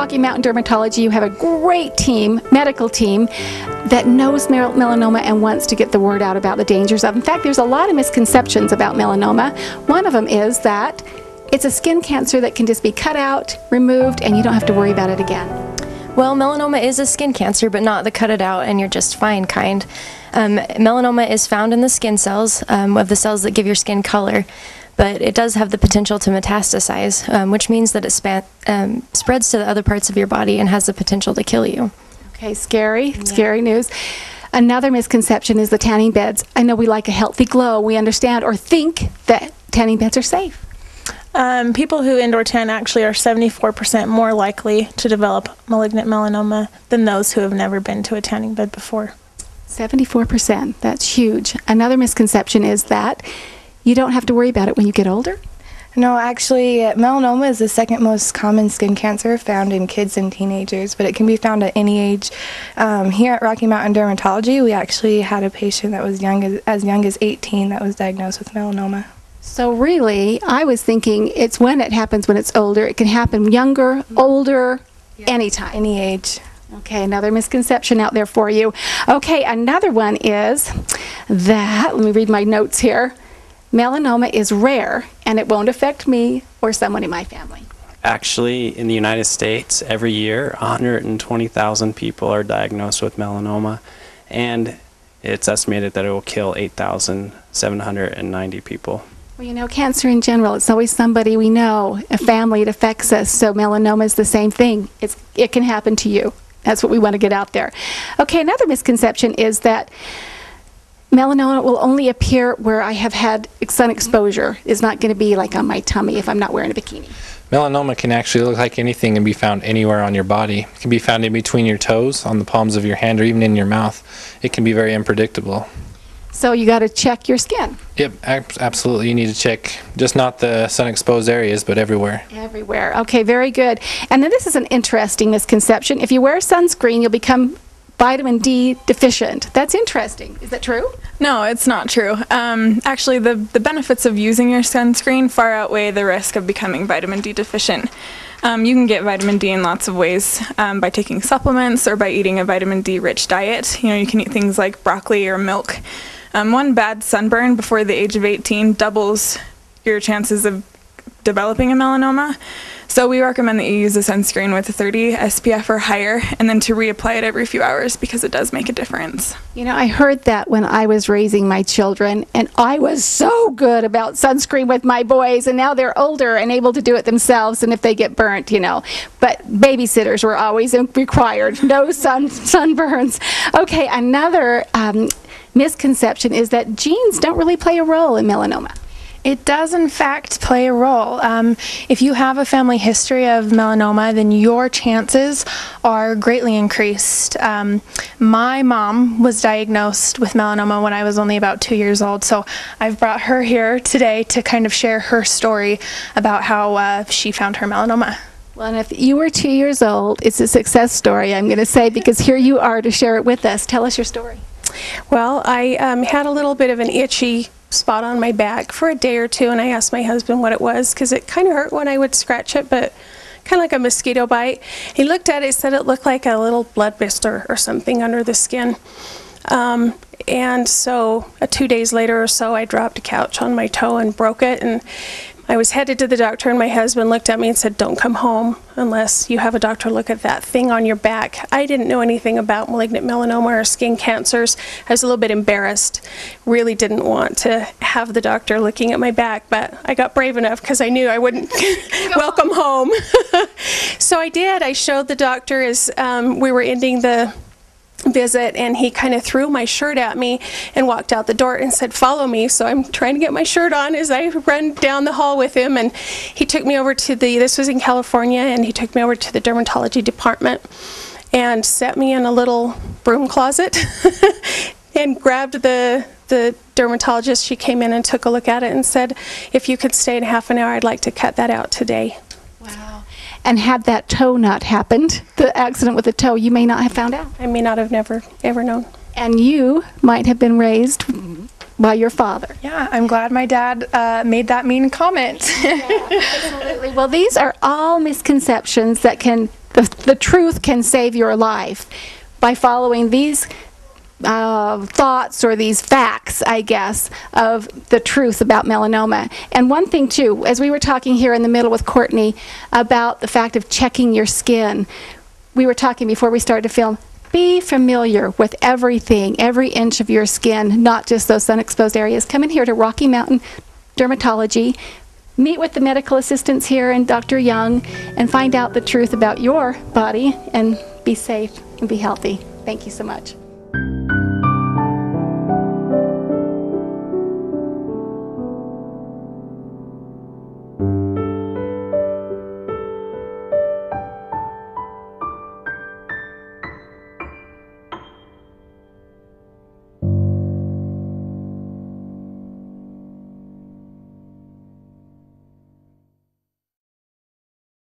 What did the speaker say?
Rocky Mountain Dermatology, you have a great team, medical team, that knows melanoma and wants to get the word out about the dangers of. In fact, there's a lot of misconceptions about melanoma. One of them is that it's a skin cancer that can just be cut out, removed, and you don't have to worry about it again. Well, melanoma is a skin cancer, but not the cut it out and you're just fine kind. Melanoma is found in the skin cells, of the cells that give your skin color, but it does have the potential to metastasize, which means that it spreads to the other parts of your body and has the potential to kill you. Okay, scary news. Another misconception is the tanning beds. I know we like a healthy glow. We understand or think that tanning beds are safe. People who indoor tan actually are 74% more likely to develop malignant melanoma than those who have never been to a tanning bed before. 74%, that's huge. Another misconception is that you don't have to worry about it when you get older. No, actually, melanoma is the second most common skin cancer found in kids and teenagers, but it can be found at any age. Here at Rocky Mountain Dermatology, we actually had a patient that was as young as 18 that was diagnosed with melanoma. So really, I was thinking it's when it happens when it's older. It can happen younger, older, anytime. Any age. Okay, another misconception out there for you. Okay, another one is that, let me read my notes here, melanoma is rare and it won't affect me or someone in my family. Actually, in the United States, every year, 120,000 people are diagnosed with melanoma, and it's estimated that it will kill 8,790 people. Well, you know, cancer in general, it's always somebody we know, a family, it affects us, so melanoma is the same thing. It can happen to you. That's what we want to get out there. Okay, another misconception is that melanoma will only appear where I have had sun exposure. It's not going to be like on my tummy if I'm not wearing a bikini. Melanoma can actually look like anything and be found anywhere on your body. It can be found in between your toes, on the palms of your hand, or even in your mouth. It can be very unpredictable. So you got to check your skin. Yep, absolutely. You need to check just not the sun-exposed areas, but everywhere. Everywhere. Okay, very good. And then this is an interesting misconception. If you wear sunscreen, you'll become vitamin D deficient. That's interesting. Is that true? No, it's not true. Actually, the benefits of using your sunscreen far outweigh the risk of becoming vitamin D deficient. You can get vitamin D in lots of ways, by taking supplements or by eating a vitamin D rich diet. You know, you can eat things like broccoli or milk. One bad sunburn before the age of 18 doubles your chances of developing a melanoma. So we recommend that you use a sunscreen with a 30 SPF or higher, and then to reapply it every few hours because it does make a difference. You know, I heard that when I was raising my children, and I was so good about sunscreen with my boys, and now they're older and able to do it themselves, and if they get burnt, you know. But babysitters were always required, no sunburns. Okay, another misconception is that genes don't really play a role in melanoma. It does, in fact, play a role. If you have a family history of melanoma, then your chances are greatly increased. My mom was diagnosed with melanoma when I was only about 2 years old, so I've brought her here today to kind of share her story about how she found her melanoma. Well, and if you were 2 years old, it's a success story, I'm going to say, because here you are to share it with us. Tell us your story. Well, I had a little bit of an itchy spot on my back for a day or two, and I asked my husband what it was because it kind of hurt when I would scratch it, but kind of like a mosquito bite. He looked at it, said it looked like a little blood blister or something under the skin. And so 2 days later or so, I dropped a couch on my toe and broke it, and I was headed to the doctor, and my husband looked at me and said, "Don't come home unless you have a doctor look at that thing on your back." I didn't know anything about malignant melanoma or skin cancers. I was a little bit embarrassed. Really didn't want to have the doctor looking at my back, but I got brave enough because I knew I wouldn't welcome home. So I did. I showed the doctor as we were ending the visit, and he kind of threw my shirt at me and walked out the door and said, "Follow me." So I'm trying to get my shirt on as I run down the hall with him, and he took me over to this was in California, and he took me over to the dermatology department and set me in a little broom closet and grabbed the dermatologist. She came in and took a look at it and said, "If you could stay in half an hour, I'd like to cut that out today." Wow. And had that toe not happened, the accident with the toe, you may not have found out. I may not have ever known. And you might have been raised by your father. Yeah, I'm glad my dad made that mean comment. Absolutely. Well, these are all misconceptions that the truth can save your life by following these thoughts or these facts, I guess, of the truth about melanoma. And one thing too, as we were talking here in the middle with Courtney about the fact of checking your skin, we were talking before we started to film, be familiar with everything, every inch of your skin, not just those sun-exposed areas. Come in here to Rocky Mountain Dermatology, meet with the medical assistants here and Dr. Young, and find out the truth about your body and be safe and be healthy. Thank you so much.